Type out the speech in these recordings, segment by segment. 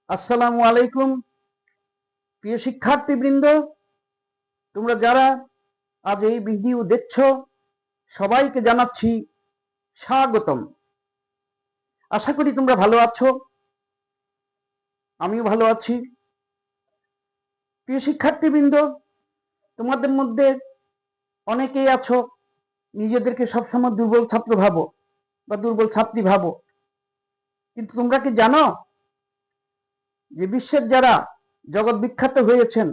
আসসালামু আলাইকুম প্রিয় শিক্ষার্থীবৃন্দ, তোমরা যারা আজ এই ভিডিও দেখছো সবাইকে জানাচ্ছি স্বাগতম। আশা করি তোমরা ভালো আছো, আমিও ভালো আছি। প্রিয় শিক্ষার্থীবৃন্দ, তোমাদের মধ্যে অনেকেই আছো নিজেদেরকে সবসময় দুর্বল ছাত্র ভাবো বা দুর্বল ছাত্রী ভাবো, কিন্তু তোমরা কি জানো যে বিশ্বের যারা জগৎ বিখ্যাত হয়েছেন,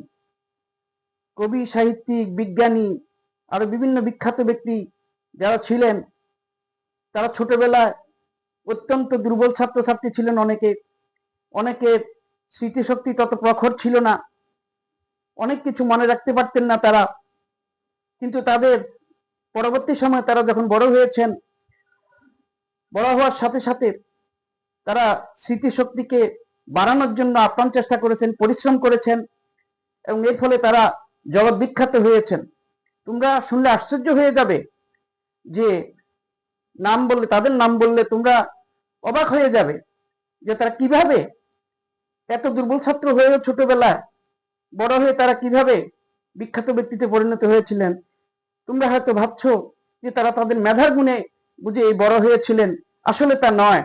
কবি, সাহিত্যিক, বিজ্ঞানী, আরো বিভিন্ন বিখ্যাত ব্যক্তি যারা ছিলেন, তারা ছোটবেলায় অত্যন্ত দুর্বল ছাত্রছাত্রী ছিলেন। অনেকের স্মৃতিশক্তি তত প্রখর ছিল না, অনেক কিছু মনে রাখতে পারতেন না তারা। কিন্তু তাদের পরবর্তী সময়ে তারা যখন বড় হয়েছেন, বড় হওয়ার সাথে সাথে তারা স্মৃতিশক্তিকে বাড়ানোর জন্য আপ্রাণ চেষ্টা করেছেন, পরিশ্রম করেছেন, এবং এর ফলে তারা জগৎ বিখ্যাত হয়েছেন। তোমরা শুনলে আশ্চর্য হয়ে যাবে যে তাদের নাম বললে তোমরা অবাক হয়ে যাবে যে তারা কিভাবে এত দুর্বল ছাত্র হয়েও ছোটবেলায় বড় হয়ে তারা কিভাবে বিখ্যাত ব্যক্তিতে পরিণত হয়েছিলেন। তোমরা হয়তো ভাবছো যে তারা তাদের মেধার গুণে বুঝে এই বড় হয়েছিলেন, আসলে তা নয়।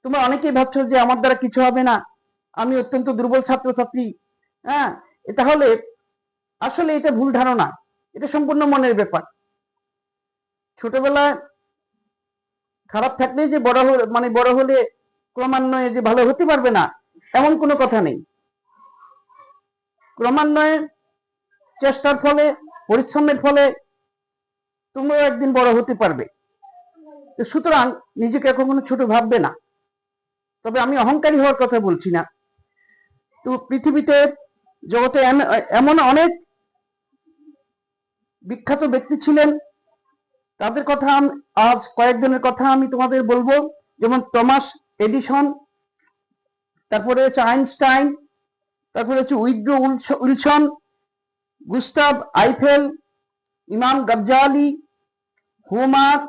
তোমরা অনেকেই ভাবছো যে আমার দ্বারা কিছু হবে না, আমি অত্যন্ত দুর্বল ছাত্রছাত্রী। হ্যাঁ, তাহলে আসলে এটা ভুল ধারণা, এটা সম্পূর্ণ মনের ব্যাপার। ছোটবেলায় খারাপ থাকলেই যে বড় হলে ক্রমান্বয়ে যে ভালো হতে পারবে না, এমন কোনো কথা নেই। ক্রমান্বয়ে চেষ্টার ফলে, পরিশ্রমের ফলে তোমরাও একদিন বড় হতে পারবে। সুতরাং নিজেকে কখনো ছোট ভাববে না। তবে আমি অহংকারী হওয়ার কথা বলছি না। তো পৃথিবীতে, জগতে এমন অনেক বিখ্যাত ব্যক্তি ছিলেন, তাদের কথা আজ কয়েকজনের কথা আমি তোমাদের বলবো। যেমন টমাস এডিসন, তারপরে হচ্ছে আইনস্টাইন, তারপরে হচ্ছে উইড্রো উইলসন, গুস্তাভ আইফেল, ইমাম গাজ্জালি, হোমার,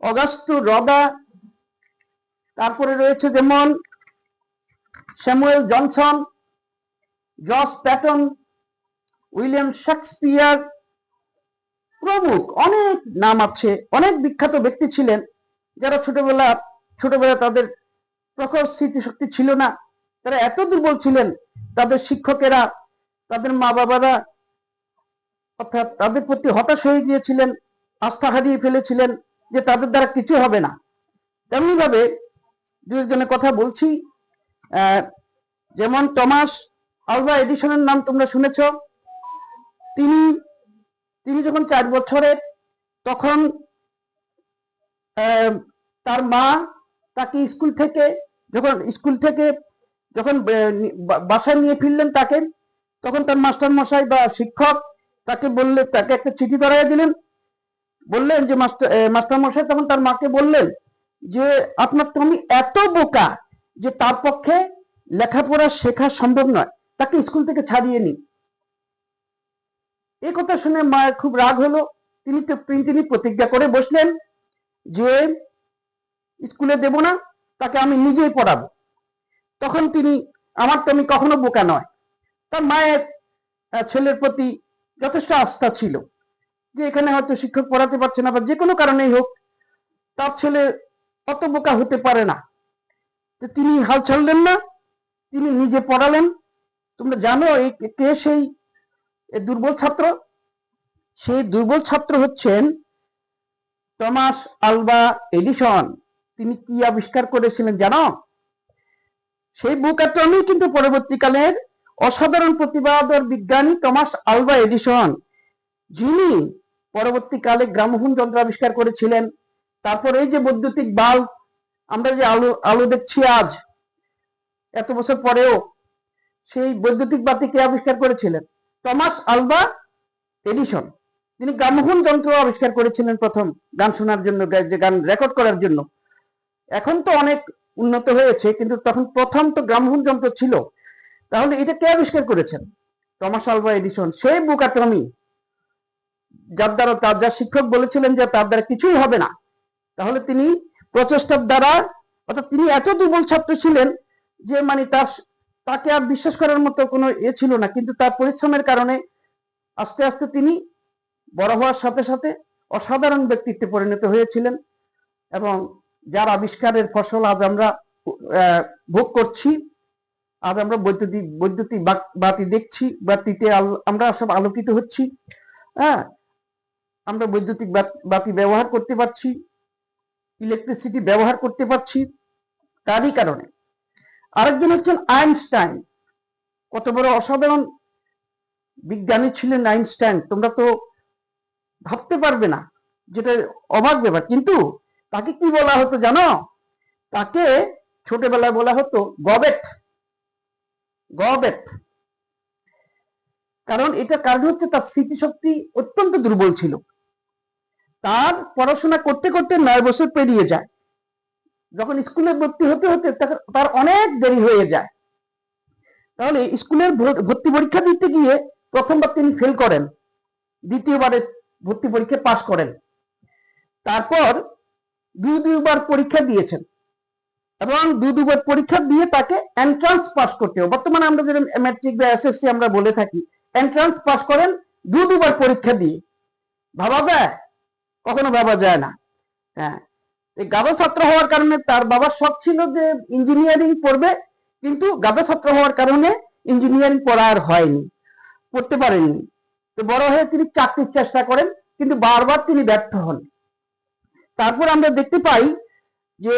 অগাস্তো রদা, তারপরে রয়েছে যেমন স্যামুয়েল জনসন, জস প্যাটন, উইলিয়াম শেক্সপিয়ার প্রমুখ অনেক নাম আছে। অনেক বিখ্যাত ব্যক্তি ছিলেন যারা ছোটবেলা তাদের প্রখর স্মৃতিশক্তি ছিল না। তারা এত দুর্বল ছিলেন, তাদের শিক্ষকেরা, তাদের মা বাবারা অর্থাৎ তাদের প্রতি হতাশ হয়ে গিয়েছিলেন, আস্থা হারিয়ে ফেলেছিলেন যে তাদের দ্বারা কিছু হবে না। তেমনি ভাবে দু একজনের কথা বলছি। যেমন টমাস আলভা এডিসনের নাম তোমরা শুনেছ। তিনি যখন 4 বছরের, তখন তার মা তাকে স্কুল থেকে যখন বাসায় নিয়ে ফিরলেন তাকে, তখন তার মাস্টার মশাই বা শিক্ষক তাকে একটা চিঠি ধরাইয়া দিলেন। বললেন যে মাস্টার মশাই তখন তার মাকে বললেন যে আপনার তুমি এত বোকা যে তার পক্ষে লেখাপড়া শেখা সম্ভব নয়, তাকে স্কুল থেকে ছাড়িয়ে নি। এই কথা শুনে মায়ের খুব রাগ হলো। তিনি প্রতিজ্ঞা করে বসলেন যে স্কুলে দেব না, তাকে আমি নিজেই পড়াবো। তখন আমার তুমি কখনো বোকা নয়। তার মায়ের ছেলের প্রতি যথেষ্ট আস্থা ছিল যে এখানে হয়তো শিক্ষক পড়াতে পারছে না, বা যে কোনো কারণেই হোক তার ছেলে অত বোকা হতে পারে না। তো তিনি হাল ছাড়লেন না, তিনি নিজে পড়ালেন। তোমরা জানো কে সেই দুর্বল ছাত্র? সেই দুর্বল ছাত্র হচ্ছেন টমাস আলভা এডিসন। তিনি কি আবিষ্কার করেছিলেন জানো? সেই বুকাট্রমি কিন্তু পরবর্তীকালের অসাধারণ প্রতিভাধর বিজ্ঞানী টমাস আলভা এডিসন, যিনি পরবর্তীকালে গ্রামোফোন যন্ত্র আবিষ্কার করেছিলেন। তারপর এই যে বৈদ্যুতিক বাল্ব, আমরা যে আলো দেখছি আজ এত বছর পরেও, সেই বৈদ্যুতিক বাতি কে আবিষ্কার করেছিলেন? Thomas Alva Edison. তিনি গ্রামোফোন যন্ত্র আবিষ্কার করেছিলেন প্রথম, গান শোনার জন্য, গান রেকর্ড করার জন্য। এখন তো অনেক উন্নত হয়েছে, কিন্তু তখন প্রথম তো গ্রামোফোন যন্ত্র ছিল। তাহলে এটা কে আবিষ্কার করেছেন? Thomas Alva Edison. সেই বুকাট্রমি, যার শিক্ষক বলেছিলেন যে তার দ্বারা কিছুই হবে না, তাহলে তিনি প্রচেষ্টার দ্বারা, অর্থাৎ তিনি এত দুর্বল ছাত্র ছিলেন যে মানে তাকে আর বিশ্বাস করার মতো কোনো ছিল না, কিন্তু তার পরিশ্রমের কারণে আস্তে আস্তে তিনি বড় হওয়ার সাথে সাথে অসাধারণ ব্যক্তিত্বে পরিণত হয়েছিলেন, এবং যার আবিষ্কারের ফসল আজ আমরা ভোগ করছি। আজ আমরা বৈদ্যুতিক বাতি দেখছি, বাতিতে আমরা সব আলোকিত হচ্ছি। হ্যাঁ, আমরা বৈদ্যুতিক বাতি ব্যবহার করতে পারছি, ইলেকট্রিসিটি ব্যবহার করতে পারছি তারই কারণে। আরেকজন হচ্ছেন আইনস্টাইন। কত বড় অসাধারণ বিজ্ঞানী ছিলেন আইনস্টাইন, তোমরা তো ভাবতে পারবে না, যেটা অবাক ব্যাপার। কিন্তু তাকে কি বলা হতো জানো? তাকে ছোটবেলায় বলা হতো গবেট। কারণ এটার কারণ হচ্ছে তার স্মৃতিশক্তি অত্যন্ত দুর্বল ছিল। তার পড়াশোনা করতে করতে 9 বছর পেরিয়ে যায়। যখন স্কুলে ভর্তি হতে হতে তার অনেক দেরি হয়ে যায়। তাহলে স্কুলের ভর্তি পরীক্ষা দিতে গিয়ে প্রথমবার তিনি ফেল করেন, দ্বিতীয়বারে ভর্তি পরীক্ষা পাশ করেন। তারপর দুবার পরীক্ষা দিয়েছেন, এবং দুবার পরীক্ষা দিয়ে তাকে এন্ট্রান্স পাস করতে হবে। বর্তমানে আমরা যেরকম ম্যাট্রিক বা এসএসসি আমরা বলে থাকি, এন্ট্রান্স পাস করেন দুবার পরীক্ষা দিয়ে। ভাবা যায়? কখনো ভাবা যায় না। হ্যাঁ, গাধা ছাত্র হওয়ার কারণে তার বাবার শখ ছিল যে ইঞ্জিনিয়ারিং পড়বে, কিন্তু গাধা ছাত্র হওয়ার কারণে ইঞ্জিনিয়ারিং পড়া আর হয়নি, পড়তে পারেননি। তো বড় হয়ে তিনি চাকরির চেষ্টা করেন, কিন্তু বারবার তিনি ব্যর্থ হন। তারপর আমরা দেখতে পাই যে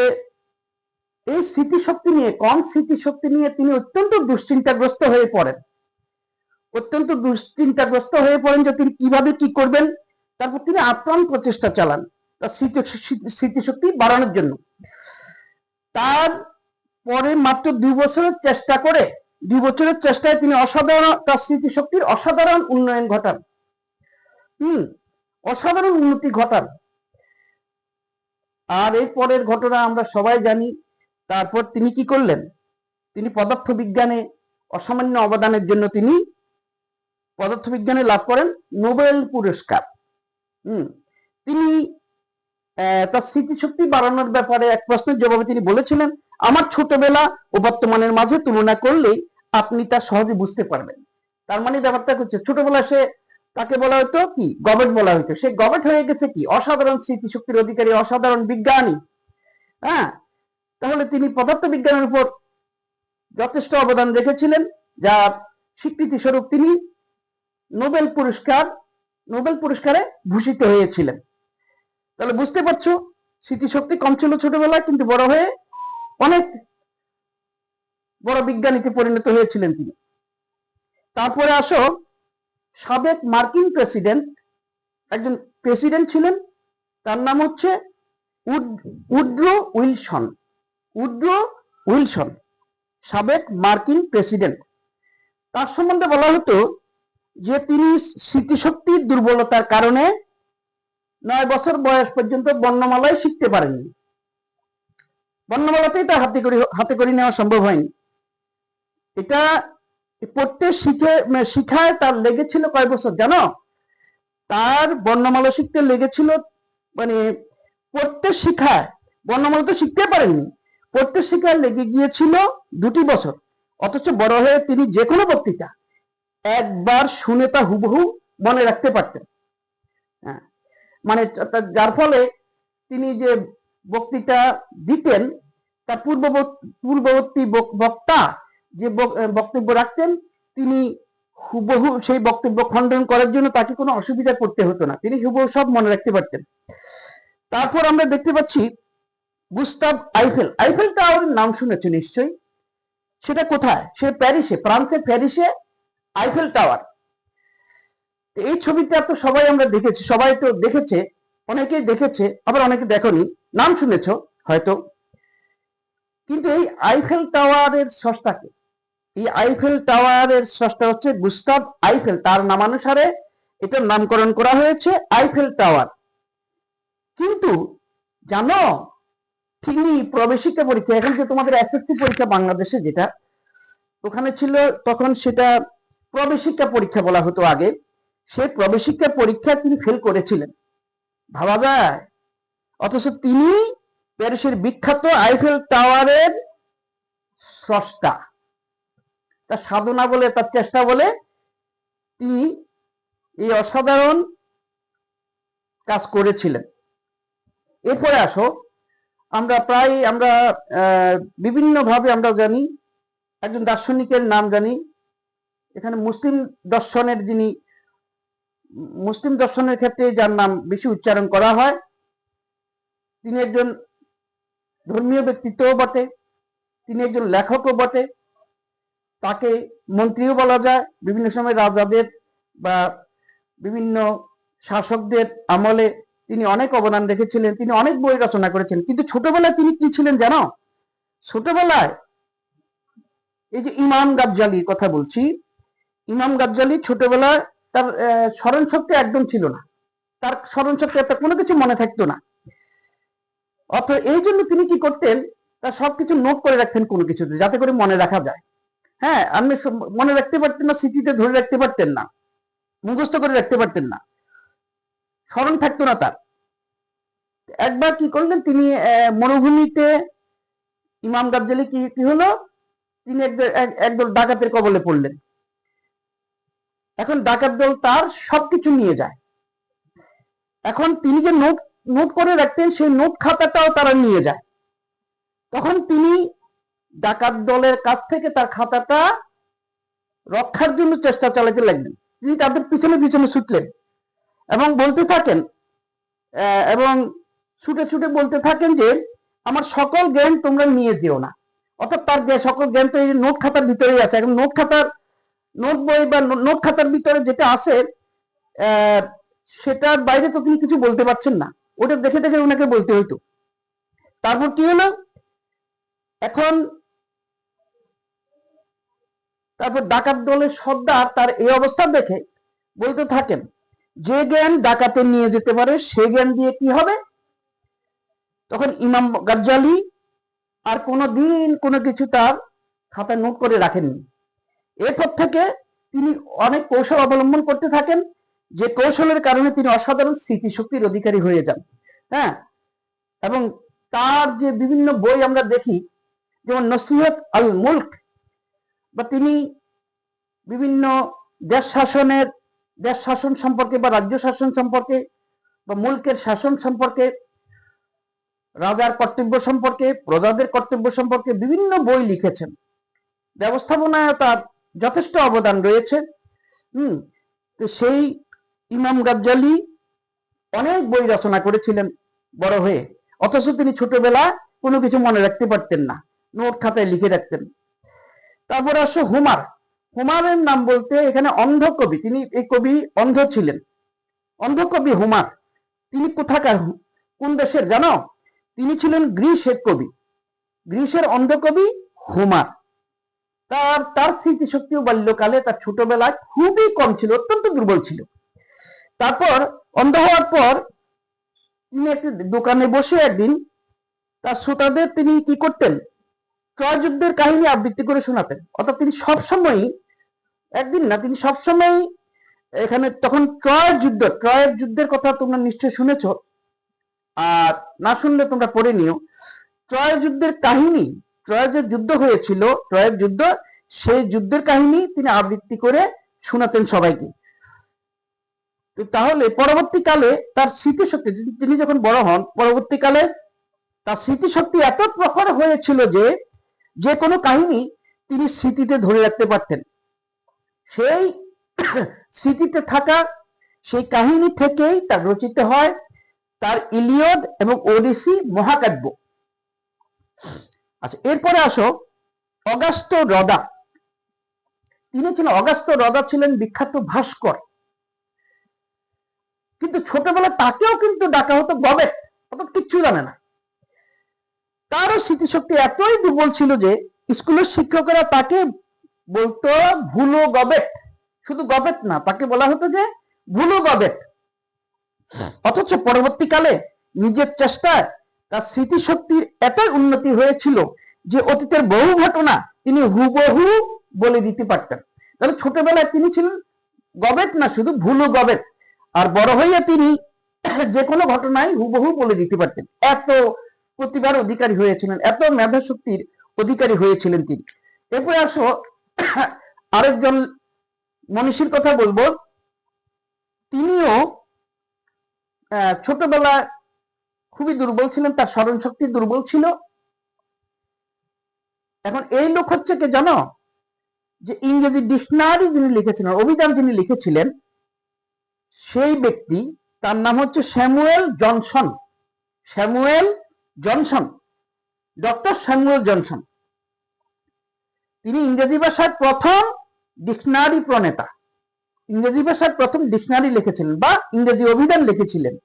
এই স্মৃতিশক্তি নিয়ে, কম স্মৃতিশক্তি নিয়ে তিনি অত্যন্ত দুশ্চিন্তাগ্রস্ত হয়ে পড়েন। যে তিনি কিভাবে কি করবেন। তারপর তিনি আপ্রাণ প্রচেষ্টা চালান তার স্মৃতিশক্তি বাড়ানোর জন্য। তার পরে মাত্র 2 বছরের চেষ্টা করে, 2 বছরের চেষ্টায় তিনি তার স্মৃতিশক্তির অসাধারণ উন্নয়ন ঘটান, অসাধারণ উন্নতি ঘটান। আর এই পরের ঘটনা আমরা সবাই জানি। তারপর তিনি কি করলেন? তিনি পদার্থবিজ্ঞানে অসামান্য অবদানের জন্য তিনি পদার্থবিজ্ঞানে লাভ করেন নোবেল পুরস্কার। তিনি তার স্মৃতিশক্তি বাড়ানোর ব্যাপারে এক প্রশ্নের জবাবে তিনি বলেছিলেন, আমার ছোটবেলা ও বর্তমানের মাঝে তুলনা করলে আপনি তা সহজে বুঝতে পারবেন। তার মানে ব্যাপারটা হচ্ছে, ছোটবেলা তাকে বলা হতো কি? গবেট বলা হতো। সে গবেট হয়ে গেছে কি? অসাধারণ স্মৃতিশক্তির অধিকারী, অসাধারণ বিজ্ঞানী। হ্যাঁ, তাহলে তিনি পদার্থবিজ্ঞানের উপর যথেষ্ট অবদান রেখেছিলেন, যার স্বীকৃতি স্বরূপ তিনি নোবেল পুরস্কারে ভূষিত হয়েছিলেন। তাহলে বুঝতে পারছো, স্মৃতিশক্তি কম ছিল ছোটবেলায়, কিন্তু বড় হয়ে অনেক বড় বিজ্ঞানীতে পরিণত হয়েছিলেন তিনি। তারপরে আসো, সাবেক মার্কিন একজন প্রেসিডেন্ট ছিলেন, তার নাম হচ্ছে উড্রো উইলসন, সাবেক মার্কিন প্রেসিডেন্ট। তার সম্বন্ধে বলা হতো যে তিনি স্মৃতিশক্তির দুর্বলতার কারণে 9 বছর বয়স পর্যন্ত বর্ণমালাই শিখতে পারেননি। বর্ণমালাতেই তার হাতে করে নেওয়া সম্ভব হয়নি। এটা পড়তে শিখায় তার লেগেছিল কয় বছর জানো? তার বর্ণমালা শিখতে লেগেছিল, মানে পড়তে শিখায়, বর্ণমালা তো শিখতে পারেননি, পড়তে শিখায় লেগে গিয়েছিল 2 বছর। অথচ বড় হয়ে তিনি যে কোনো বক্তৃতা একবার শুনে তা হুবহু মনে রাখতে পারতেন। হ্যাঁ, মানে যার ফলে তিনি যে বক্তৃতা দিতেন, তার পূর্ববর্তী বক্তা যে বক্তব্য রাখতেন, তিনি হুবহু সেই বক্তব্য খণ্ডন করার জন্য তাকে কোনো অসুবিধা করতে হতো না, তিনি হুবহু সব মনে রাখতে পারতেন। তারপর আমরা দেখতে পাচ্ছি গুস্তাভ আইফেল টাওয়ারের নাম শুনেছো নিশ্চয়ই। সেটা কোথায়? সে প্যারিসে, ফ্রান্সের প্যারিসে আইফেল টাওয়ার। এই ছবিটা তো সবাই আমরা দেখেছি, সবাই তো দেখেছে, অনেকেই দেখেছে, আবার অনেকে দেখনি, নাম শুনেছ হয়তো। কিন্তু এই আইফেল টাওয়ারের স্রষ্টাকে, এই আইফেল টাওয়ারের স্রষ্টা হচ্ছে গুস্তাভ আইফেল। তার নামানুসারে এটার নামকরণ করা হয়েছে আইফেল টাওয়ার। কিন্তু জানো, তিনি প্রবেশিকা পরীক্ষা, এখন যে তোমাদের এসএসসি পরীক্ষা বাংলাদেশে যেটা, ওখানে ছিল তখন সেটা প্রবেশিকা পরীক্ষা বলা হতো আগে, সেই প্রবেশিকা পরীক্ষা তিনি ফেল করেছিলেন। ভাবা যায়? অথচ তিনি প্যারিসের বিখ্যাত আইফেল টাওয়ারের স্রষ্টা। তার সাধনা বলে, তার চেষ্টা বলে তিনি এই অসাধারণ কাজ করেছিলেন। এরপরে আসো, আমরা বিভিন্ন ভাবে আমরা জানি, একজন দার্শনিকের নাম জানি। এখানে মুসলিম দর্শনের ক্ষেত্রে যার নাম বেশি উচ্চারণ করা হয়, তিনি একজন ধর্মীয় ব্যক্তিত্বও বটে, তিনি একজন লেখকও বটে। তাকে মন্ত্রীও বলা যায়। বিভিন্ন সময় রাজাদের বা বিভিন্ন শাসকদের আমলে তিনি অনেক অবদান রেখেছিলেন, তিনি অনেক বই রচনা করেছেন। কিন্তু ছোটবেলায় তিনি কি ছিলেন জানো? ছোটবেলায় এই যে ইমাম গাজ্জালির কথা বলছি, ইমাম গাজ্জালি ছোটবেলায় তার স্মরণ শক্তি একদম ছিল না। তার স্মরণ শক্তি একটা কোনো কিছু মনে থাকতো না। অর্থাৎ এই জন্য তিনি কি করতেন, তার সবকিছু নোট করে রাখতেন কোনো কিছুতে, যাতে করে মনে রাখা যায়। হ্যাঁ, আপনি মনে রাখতে পারতেন না, স্মৃতিতে ধরে রাখতে পারতেন না, মুখস্থ করে রাখতে পারতেন না, স্মরণ থাকতো না তার। একবার কি করলেন তিনি, মরুভূমিতে ইমাম গাজ্জালি কি হলো, তিনি একদল ডাকাতের কবলে পড়লেন। এখন ডাকাত দল তার সবকিছু নিয়ে যায়। এখন তিনি যে নোট করে রাখতেন, সেই নোট খাতাটাও তারা নিয়ে যায়। তখন তিনি ডাকাত দলের কাছ থেকে তার খাতাটা রক্ষার জন্য চেষ্টা চালাতে লাগলেন। তিনি তাদের পিছনে পিছনে ছুটলেন এবং বলতে থাকেন, এবং ছুটে ছুটে বলতে থাকেন যে আমার সকল জ্ঞান তোমরা নিয়ে যেও না। অর্থাৎ তার সকল জ্ঞান তো এই নোট খাতার ভিতরেই আছে। এখন নোট বই বা নোট খাতার ভিতরে যেটা আছে, সেটার বাইরে তো তিনি কিছু বলতে পারছেন না। ওটা দেখে দেখে ওনাকে বলতে হইতো। তারপর কি হলো, তারপর ডাকাত দলের সর্দার তার এই অবস্থা দেখে বলতে থাকেন, যে জ্ঞান ডাকাতে নিয়ে যেতে পারে সে জ্ঞান দিয়ে কি হবে। তখন ইমাম গাজ্জালি আর কোনোদিন কোনো কিছু তার খাতায় নোট করে রাখেননি। এরপর থেকে তিনি অনেক কৌশল অবলম্বন করতে থাকেন, যে কৌশলের কারণে তিনি অসাধারণ স্মৃতিশক্তির অধিকারী হয়ে যান। হ্যাঁ, এবং তার যে বিভিন্ন বই আমরা দেখি, যেমন নসিহত আল মুলক, বা তিনি বিভিন্ন দেশ শাসন সম্পর্কে বা রাজ্য শাসন সম্পর্কে বা মুলকের শাসন সম্পর্কে, রাজার কর্তব্য সম্পর্কে, প্রজাদের কর্তব্য সম্পর্কে বিভিন্ন বই লিখেছেন। ব্যবস্থাপনায় তার যথেষ্ট অবদান রয়েছে। তো সেই ইমাম গাজ্জালি অনেক বই রচনা করেছিলেন বড় হয়ে, অথচ তিনি ছোটবেলা কোনো কিছু মনে রাখতে পারতেন না, নোট খাতায় লিখে রাখতেন। তারপরে আসে হুমারের নাম বলতে এখানে অন্ধ কবি, তিনি এই কবি অন্ধ ছিলেন, অন্ধ কবি হুমার। তিনি কোথাকার, কোন দেশের জানো? তিনি ছিলেন গ্রিসের কবি, গ্রিসের অন্ধ কবি হুমার। তার স্মৃতিশক্তিও বাল্যকালে, তার ছোটবেলায় খুবই কম ছিল, অত্যন্ত দুর্বল ছিল। তারপর অন্ধ হওয়ার পর তিনি একটি দোকানে বসে একদিন তার শ্রোতাদের তিনি কি করতেন, ট্রয় যুদ্ধের কাহিনী আবৃত্তি করে শোনাতেন। অর্থাৎ তিনি সবসময়, একদিন না, তিনি সবসময় এখানে, তখন ট্রয়ের যুদ্ধের কথা তোমরা নিশ্চয় শুনেছ, আর না শুনলে তোমরা পড়ে নিও। ট্রয় যুদ্ধের কাহিনী, ট্রয় যে যুদ্ধ হয়েছিল, ট্রয়ের যুদ্ধ, সেই যুদ্ধের কাহিনী তিনি আবৃত্তি করে শোনাতেন সবাইকে। তো তাহলে পরবর্তীকালে তার স্মৃতিশক্তি, তিনি যখন বড় হন, পরবর্তীকালে তার স্মৃতিশক্তি এত প্রখর হয়েছিল যে কোনো কাহিনী তিনি স্মৃতিতে ধরে রাখতে পারতেন। সেই স্মৃতিতে থাকা সেই কাহিনী থেকেই তার রচিত হয় তার ইলিয়ড এবং ওডিসি মহাকাব্য। আচ্ছা, এরপরে আসো অগাস্তো রদা। অগাস্তো রদা ছিলেন বিখ্যাত ভাস্কর, কিন্তু ছোটবেলায় তাকেও কিন্তু ডাকা হতো গবেট, অর্থাৎ কিচ্ছু জানে না। তারও স্মৃতিশক্তি এতই দুর্বল ছিল যে স্কুলের শিক্ষকেরা তাকে বলতো ভুলো গবেট। শুধু গবেট না, তাকে বলা হতো যে ভুলো গবেট। অথচ পরবর্তীকালে নিজের চেষ্টায় তার স্মৃতিশক্তির এতই উন্নতি হয়েছিল যে অতীতের বহু ঘটনা তিনি হুবহু বলে দিতে পারতেন। তাহলে ছোটবেলায় তিনি ছিলেন গবেট না, শুধু ভুলো গবেট, আর বড় হইয়া তিনি যে কোনো ঘটনায় হুবহু বলে দিতে পারতেন। এত প্রতিভার অধিকারী হয়েছিলেন, এত মেধা শক্তির অধিকারী হয়েছিলেন তিনি। এরপরে আসো আরেকজন মনীষীর কথা বলবো। তিনিও ছোটবেলায় খুবই দুর্বল ছিলেন, তার স্মরণ শক্তি দুর্বল ছিল। এখন এই লোক হচ্ছে কে জানো? যে ইংরেজি ডিকশনারি যিনি লিখেছিলেন, অভিধান যিনি লিখেছিলেন, সেই ব্যক্তি, তার নাম হচ্ছে Samuel Johnson. Samuel Johnson, doctor Samuel Johnson. তিনি ইংরেজি ভাষার প্রথম ডিকশনারি প্রণেতা। ইংরেজি ভাষার প্রথম ডিকশনারি লিখেছিলেন বা ইংরেজি অভিধান লিখেছিলেন।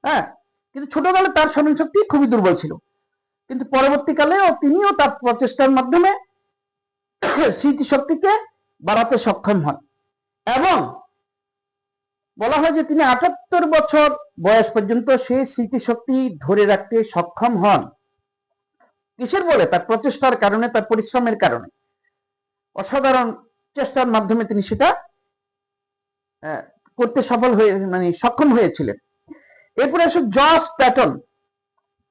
হ্যাঁ, কিন্তু ছোটবেলায় তার স্মরণ শক্তি খুবই দুর্বল ছিল, কিন্তু পরবর্তীকালে তিনিও তার প্রচেষ্টার মাধ্যমে স্মৃতিশক্তিকে বাড়াতে সক্ষম হন এবং বলা হয় যে তিনি ৭৮ বছর বয়স পর্যন্ত সেই স্মৃতিশক্তি ধরে রাখতে সক্ষম হন। কিসের বলে? তার প্রচেষ্টার কারণে, তার পরিশ্রমের কারণে, অসাধারণ চেষ্টার মাধ্যমে তিনি সেটা করতে সক্ষম হয়েছিলেন। এরপরে আসে জর্জ প্যাটন।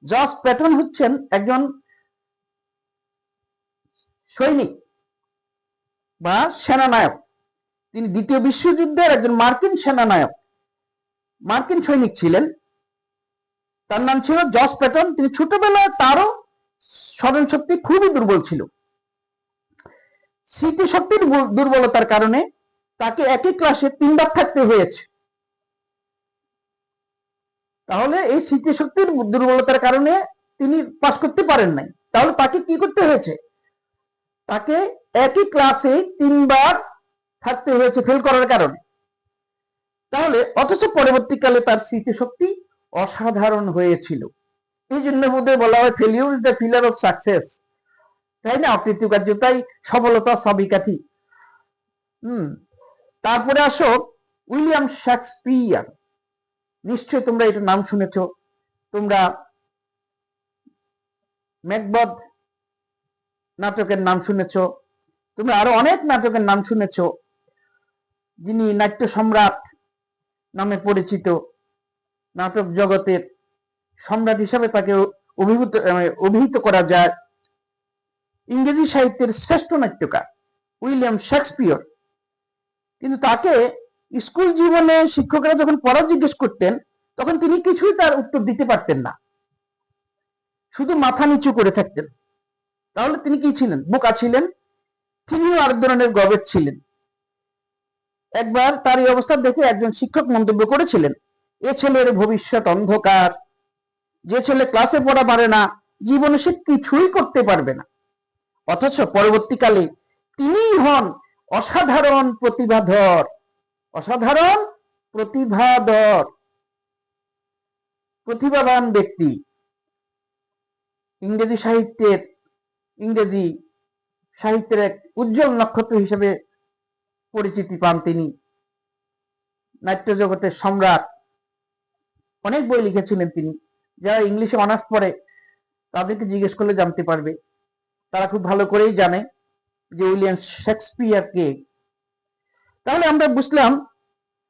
জর্জ প্যাটন হচ্ছেন একজন সৈনিক বা সেনানায়ক। তিনি দ্বিতীয় বিশ্বযুদ্ধের একজন মার্কিন সেনানায়ক, মার্কিন সৈনিক ছিলেন। তার নাম ছিল জর্জ প্যাটন। তিনি ছোটবেলায় তারও স্মরণ শক্তি খুবই দুর্বল ছিল। স্মৃতিশক্তির দুর্বলতার কারণে তাকে একই ক্লাসে 3 বার থাকতে হয়েছে। তাহলে এই স্মৃতিশক্তির দুর্বলতার কারণে তিনি পাস করতে পারেন নাই। তাহলে তাকে কি করতে হয়েছে? তাকে একই ক্লাসে 3 বার থাকতে হয়েছে ফেল করার কারণে। তাহলে অথচ পরবর্তীকালে তার স্মৃতিশক্তি অসাধারণ হয়েছিল। এই জন্য বোধহয় বলা হয় failure is the pillar of success, তাই না? অকৃতকার্যতাই সফলতা চাবিকাঠি। তারপরে আসো উইলিয়াম শেক্সপিয়ার। নিশ্চয় তোমরা এটার নাম শুনেছ। তোমরা ম্যাকবেথ নাটকের নাম শুনেছ, তোমরা আরো অনেক নাটকের নাম শুনেছ। যিনি নাট্য সম্রাট নামে পরিচিত, নাটক জগতের সম্রাট হিসাবে তাকে অভিহিত করা যায়। ইংরেজি সাহিত্যের শ্রেষ্ঠ নাট্যকার উইলিয়াম শেক্সপিয়র। কিন্তু তাকে স্কুল জীবনে শিক্ষকরা যখন পড়া জিজ্ঞেস করতেন, তখন তিনি কিছুই তার উত্তর দিতে পারতেন না, শুধু মাথা নিচু করে থাকতেন। তাহলে তিনি কি ছিলেন? বোকা ছিলেন। তিনিও আরেক ধরনের গবেট ছিলেন। একবার তার এই অবস্থা দেখে একজন শিক্ষক মন্তব্য করেছিলেন, এ ছেলের ভবিষ্যৎ অন্ধকার। যে ছেলে ক্লাসে পড়া পারে না, জীবনে সে কিছুই করতে পারবে না। অথচ পরবর্তীকালে তিনিই হন অসাধারণ প্রতিভাধর, অসাধারণ প্রতিভাধর, প্রতিভাবান ব্যক্তি। ইংরেজি সাহিত্যের এক উজ্জ্বল নক্ষত্র হিসেবে পরিচিতি পান তিনি। নাট্য জগতের সম্রাট। অনেক বই লিখেছিলেন তিনি। যারা ইংলিশে অনার্স পড়ে তাদেরকে জিজ্ঞেস করলে জানতে পারবে। তারা খুব ভালো করেই জানে যে উইলিয়াম শেক্সপিয়ার কে। তাহলে আমরা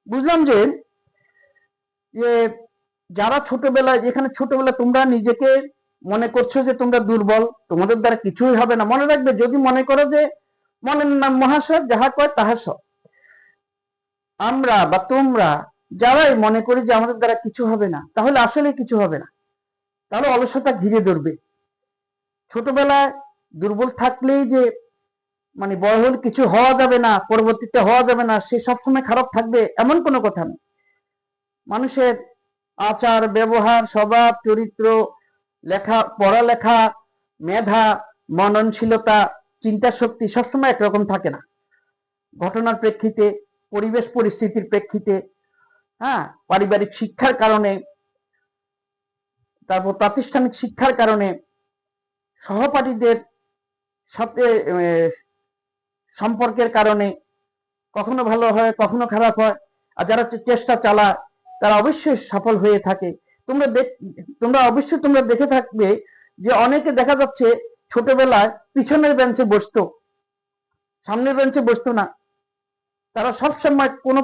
বুঝলাম যে যারা যেখানে ছোটবেলায় তোমরা নিজেকে মনে করছো যে তোমরা দুর্বল, তোমাদের দ্বারা কিছুই হবে না, মনে রাখবে, যদি মনে করো যে মনের নাম মহাশয়, যাহা কয় তাহা সব। আমরা বা তোমরা যারাই মনে করি যে আমাদের দ্বারা কিছু হবে না, তাহলে আসলে কিছু হবে না। তাহলে অলসতা ঘিরে ধরবে। ছোটবেলায় দুর্বল থাকলেই যে বড় হলে কিছু হওয়া যাবে না, পরবর্তীতে হওয়া যাবে না, সে সবসময় খারাপ থাকবে এমন কোনো কথা নেই। মানুষের আচার ব্যবহার, স্বভাব, চরিত্র, পড়ালেখা, মেধা, মননশীলতা, চিন্তা শক্তি সবসময় একরকম থাকে না। ঘটনার প্রেক্ষিতে, পরিবেশ পরিস্থিতির প্রেক্ষিতে, পারিবারিক শিক্ষার কারণে, তারপর প্রাতিষ্ঠানিক শিক্ষার কারণে, সহপাঠীদের সাথে সম্পর্কের কারণে কখনো ভালো হয়, কখনো খারাপ হয়। আর যারা চেষ্টা চালায় তারা অবশ্যই সফল হয়ে থাকে। তোমরা অবশ্যই দেখে থাকবে যে অনেকে দেখা যাচ্ছে ছোটবেলায় পিছনের বেঞ্চে বসতো, সামনের বেঞ্চে বসতো না। তারা সবসময় কোনো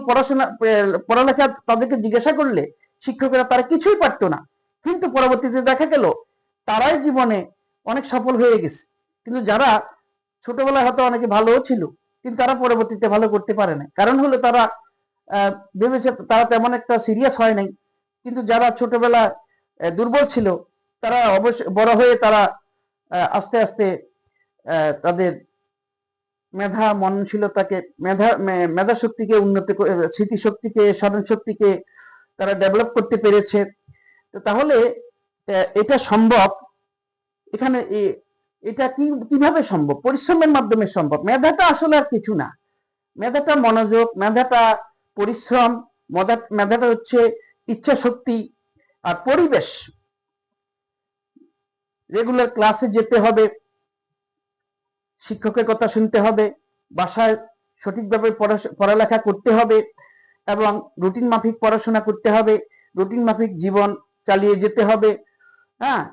পড়ালেখা তাদেরকে জিজ্ঞাসা করলে শিক্ষকেরা তারা কিছুই পারতো না, কিন্তু পরবর্তীতে দেখা গেল তারাই জীবনে অনেক সফল হয়ে গেছে। কিন্তু যারা ছোটবেলায় হয়তো অনেকে ভালোও ছিল, কিন্তু তারা পরবর্তীতে ভালো করতে পারে না, কারণ হলো তারা ভেবেছে তারা তেমন একটা সিরিয়াস হয় নাই। কিন্তু যারা ছোটবেলা দুর্বল ছিল, তারা অবশ্যই বড় হয়ে তারা আস্তে আস্তে তাদের মেধা মননশীলতাকে মেধা শক্তিকে উন্নত স্মৃতিশক্তিকে স্মরণ শক্তিকে তারা ডেভেলপ করতে পেরেছে। তো তাহলে এটা সম্ভব। এখানে এটা কিভাবে সম্ভব? পরিশ্রমের মাধ্যমে সম্ভব। মেধাটা আসলে আর কিছু না, মেধাটা মনোযোগ, মেধাটা পরিশ্রম, মেধাটা হচ্ছে ইচ্ছা শক্তি আর পরিবেশ। রেগুলার ক্লাসে যেতে হবে, শিক্ষকের কথা শুনতে হবে, বাসায় সঠিকভাবে পড়ালেখা করতে হবে এবং রুটিন মাফিক পড়াশোনা করতে হবে, রুটিন মাফিক জীবন চালিয়ে যেতে হবে। হ্যাঁ,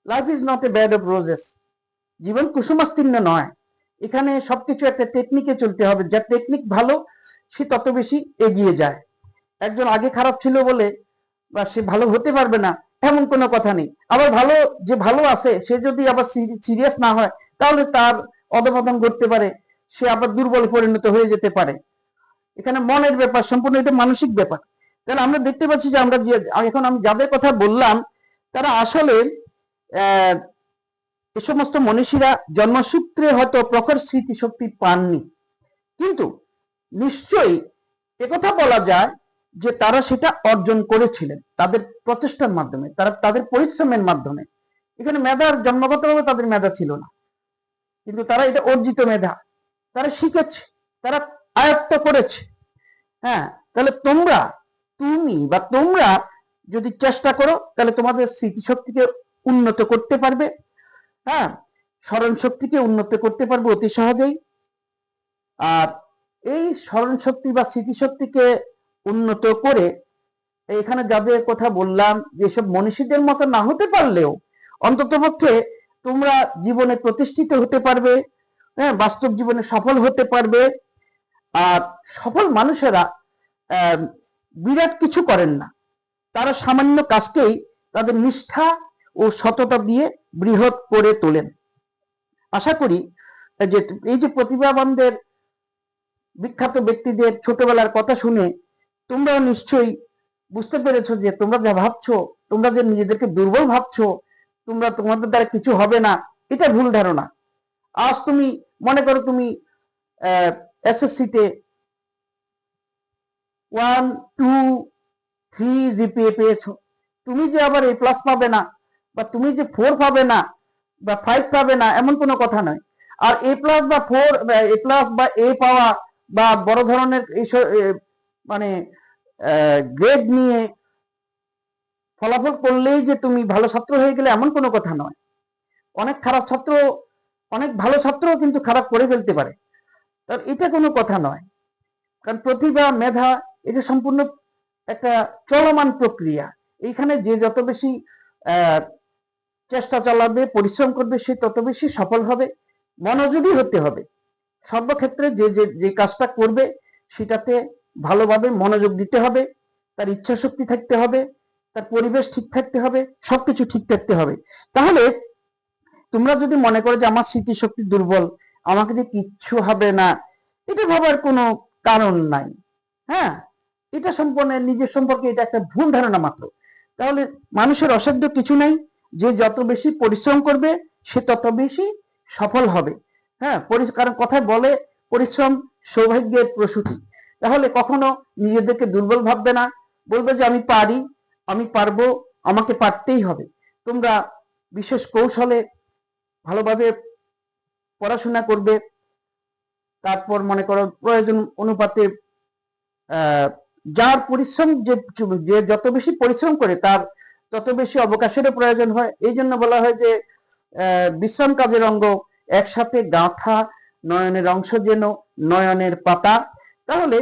life is not a bed of roses. জীবন কুসুমাস্তীর্ণ নয়। এখানে সবকিছু একটা টেকনিকে চলতে হবে। যার টেকনিক ভালো সে তত বেশি এগিয়ে যায়। একজন আগে খারাপ ছিল বলে বা সে ভালো হতে পারবে না এমন কোনো কথা নেই। আবার যে ভালো আছে সে যদি আবার সিরিয়াস না হয়, তাহলে তার অধঃপতন ঘটতে পারে, সে আবার দুর্বলে পরিণত হয়ে যেতে পারে। এখানে মনের ব্যাপার, সম্পূর্ণ এটা মানসিক ব্যাপার। তাহলে আমরা দেখতে পাচ্ছি যে আমরা এখন আমি যাদের কথা বললাম, তারা আসলে এ সমস্ত মনীষীরা জন্মসূত্রে হয়তো প্রখর স্মৃতিশক্তি পাননি, কিন্তু নিশ্চয়ই একথা বলা যায় যে তারা সেটা অর্জন করেছিলেন তাদের প্রচেষ্টার মাধ্যমে, তাদের পরিশ্রমের মাধ্যমে। এখানে মেধার জন্মগতভাবে তাদের মেধা ছিল না, কিন্তু তারা এটা অর্জিত মেধা, তারা শিখেছে, তারা আয়ত্ত করেছে। হ্যাঁ, তাহলে তোমরা যদি চেষ্টা করো, তাহলে তোমাদের স্মৃতিশক্তিকে উন্নত করতে পারবে। হ্যাঁ, স্মরণ শক্তিকে উন্নত করতে পারবে অতি সহজেই। আর এই স্মরণ শক্তি বা স্মৃতিশক্তিকে উন্নত করে এখানে যাদের কথা বললাম, যেসব মনীষীদের মতো না হতে পারলেও অন্ততপক্ষে তোমরা জীবনে প্রতিষ্ঠিত হতে পারবে, হ্যাঁ, বাস্তব জীবনে সফল হতে পারবে। আর সফল মানুষেরা বিরাট কিছু করেন না, তারা সামান্য কাজকেই তাদের নিষ্ঠা ও সততা দিয়ে বৃহৎ করে তোলেন। আশা করি যে এই যে প্রতিভাবানদের, বিখ্যাত ব্যক্তিদের ছোটবেলার কথা শুনে তোমরা নিশ্চয়ই বুঝতে পেরেছো যে তোমরা যা ভাবছো, তোমরা যে নিজেদেরকে দুর্বল ভাবছো, তোমাদের দ্বারা কিছু হবে না, এটা ভুল ধারণা। আজ তুমি মনে করো তুমি এসএসসিতে 1, 2, 3 জিপিএ পেয়েছো, তুমি যে আবার A+ পাবে না, বা তুমি যে 4 পাবে না বা 5 পাবে না, এমন কোনো কথা নয়। আর A+ বা 4 A+ বা A পাওয়া বা বড় ধরনের মানে গ্রেড নিয়ে ফলাফল করলেই যে তুমি ভালো ছাত্র হয়ে গেলে, এমন কোনো কথা নয়। অনেক ভালো ছাত্রও কিন্তু খারাপ করে ফেলতে পারে। তার এটা কোনো কথা নয়, কারণ প্রতিভা, মেধা এটা সম্পূর্ণ একটা চলমান প্রক্রিয়া। এইখানে যে যত বেশি চেষ্টা চালাবে, পরিশ্রম করবে, সে তত বেশি সফল হবে। মনোযোগী হতে হবে সর্বক্ষেত্রে। যে কাজটা করবে সেটাতে ভালোভাবে মনোযোগ দিতে হবে, তার ইচ্ছা শক্তি থাকতে হবে, তার পরিবেশ ঠিক থাকতে হবে, সবকিছু ঠিক থাকতে হবে। তাহলে তোমরা যদি মনে করো যে আমার স্মৃতিশক্তি দুর্বল, আমাকে দিয়ে কিচ্ছু হবে না, এটা ভাবার কোনো কারণ নাই। হ্যাঁ, এটা সম্পূর্ণ নিজের সম্পর্কে এটা একটা ভুল ধারণা মাত্র। তাহলে মানুষের অসাধ্য কিছু নাই, যে যত বেশি পরিশ্রম করবে সে তত বেশি সফল হবে। হ্যাঁ, কারণ কথায় বলে পরিশ্রম সৌভাগ্যের প্রসূতি। তাহলে কখনো নিজেদেরকে দুর্বল ভাববে না, বলবে যে আমি পারি, আমি পারবো, আমাকে পারতেই হবে। তোমরা বিশেষ কৌশলে ভালোভাবে পড়াশোনা করবে, তারপর মনে করো প্রয়োজন অনুপাতে যার পরিশ্রম, যে যত বেশি পরিশ্রম করে তার তত বেশি অবকাশেরও প্রয়োজন হয়। এই জন্য বলা হয় যে বিশ্রাম কাজের অঙ্গ, একসাথে গাঁথা নয়নের অংশ যেন নয়নের পাতা। তাহলে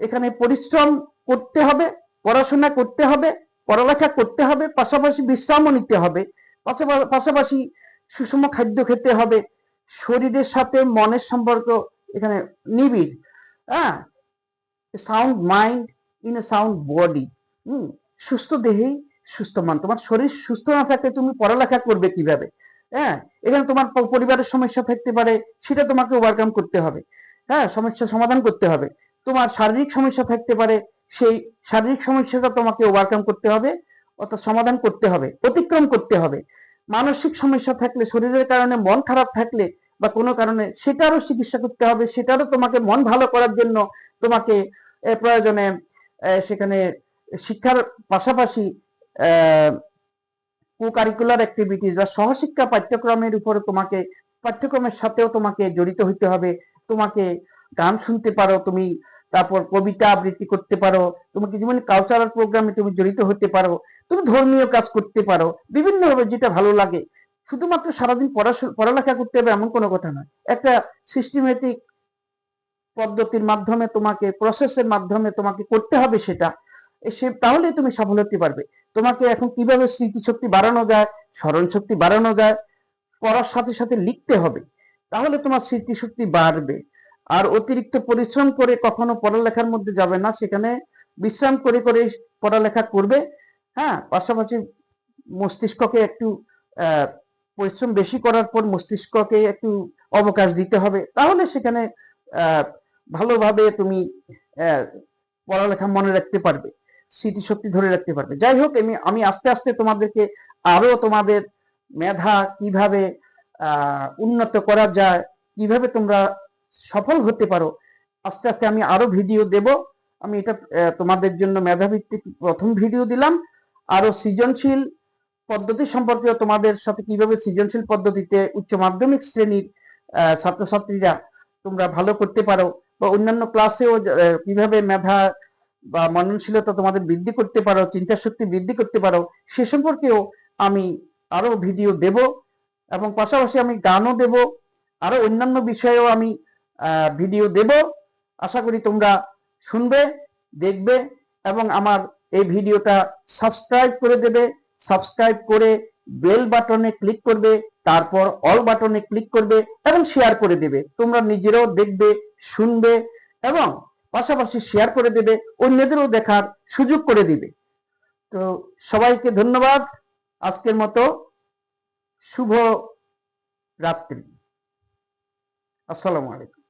এখানে পরিশ্রম করতে হবে, পড়াশোনা করতে হবে, পড়ালেখা করতে হবে, পাশাপাশি বিশ্রামও নিতে হবে, পাশাপাশি সুষম খাদ্য খেতে হবে। শরীরের সাথে মনের সম্পর্ক এখানে নিবিড়। হ্যাঁ, sound mind in a sound body. সুস্থ দেহেই সুস্থ মন। তোমার শরীর সুস্থ না থাকলে তুমি পড়ালেখা করবে কিভাবে? হ্যাঁ, এখানে তোমার পরিবারের সমস্যা থাকতে পারে, সেটা তোমাকে ওভারকাম করতে হবে। হ্যাঁ, সমস্যা সমাধান করতে হবে। তোমার শারীরিক সমস্যা থাকতে পারে, সেই শারীরিক সমস্যাটা তোমাকে ওভারকাম করতে হবে, অর্থাৎ সমাধান করতে হবে, অতিক্রম করতে হবে। মানসিক সমস্যা থাকলে, শরীরের কারণে মন খারাপ থাকলে বা কোনো কারণে, সেটারও চিকিৎসা করতে হবে। সেটারও তোমাকে মন ভালো করার জন্য তোমাকে প্রয়োজনে সেখানে শিক্ষার পাশাপাশি কো কারিকুলার অ্যাক্টিভিটিস বা সহশিক্ষা পাঠ্যক্রমের উপরে তোমাকে, পাঠ্যক্রমের সাথেও তোমাকে জড়িত হইতে হবে। তোমাকে গান শুনতে পারো তুমি, তারপর কবিতা আবৃত্তি করতে পারো, তোমাকে যেমন কালচারাল প্রোগ্রামে তুমি জড়িত হতে পারো, তুমি ধর্মীয় কাজ করতে পারো, বিভিন্নভাবে যেটা ভালো লাগে। শুধুমাত্র সারাদিন পড়ালেখা করতে হবে এমন কোনো কথা নয়। একটা সিস্টেমেটিক পদ্ধতির মাধ্যমে তোমাকে, প্রসেসের মাধ্যমে তোমাকে করতে হবে সেটা, তাহলে তুমি সফল হতে পারবে। তোমাকে এখন কিভাবে স্মৃতিশক্তি বাড়ানো যায়, স্মরণ শক্তি বাড়ানো যায়, পড়ার সাথে সাথে লিখতে হবে, তাহলে তোমার স্মৃতিশক্তি বাড়বে। আর অতিরিক্ত পরিশ্রম করে কখনো পড়ালেখার মধ্যে যাবে না, সেখানে বিশ্রাম করে করে পড়ালেখা করবে। হ্যাঁ, পাশাপাশি মস্তিষ্ককে একটু পরিশ্রম বেশি করার পর মস্তিষ্ককে একটু অবকাশ দিতে হবে, তাহলে সেখানে ভালোভাবে তুমি পড়ালেখা মনে রাখতে পারবে, স্মৃতিশক্তি ধরে রাখতে পারবে। যাই হোক, আমি আস্তে আস্তে তোমাদেরকে আরো তোমাদের মেধা কিভাবে উন্নত করা যায়, কিভাবে তোমরা সফল হতে পারো, আস্তে আস্তে আমি আরো ভিডিও দেব। আমি এটা তোমাদের জন্য মেধাভিত্তিক প্রথম ভিডিও দিলাম। আরো সৃজনশীল পদ্ধতি সম্পর্কে তোমাদের সাথে কিভাবে সৃজনশীল পদ্ধতিতে উচ্চ মাধ্যমিক শ্রেণীর ছাত্রছাত্রীরা তোমরা ভালো করতে পারো, বা অন্যান্য ক্লাসেও কিভাবে মেধা বা মননশীলতা তোমাদের বৃদ্ধি করতে পারো, চিন্তা শক্তি বৃদ্ধি করতে পারো, সে সম্পর্কেও আমি আরো ভিডিও দেব। এবং পাশাপাশি আমি গানও দেব, আরো অন্যান্য বিষয়েও আমি ভিডিও দেব। আশা করি তোমরা শুনবে, দেখবে এবং আমার এই ভিডিওটা সাবস্ক্রাইব করে দেবে। সাবস্ক্রাইব করে বেল বাটনে ক্লিক করবে, তারপর অল বাটনে ক্লিক করবে এবং শেয়ার করে দেবে। তোমরা নিজেরাও দেখবে, শুনবে এবং পাশাপাশি শেয়ার করে দেবে, অন্যদেরও দেখার সুযোগ করে দিবে। তো সবাইকে ধন্যবাদ। আজকের মতো শুভ রাত্রি। আসসালামু আলাইকুম।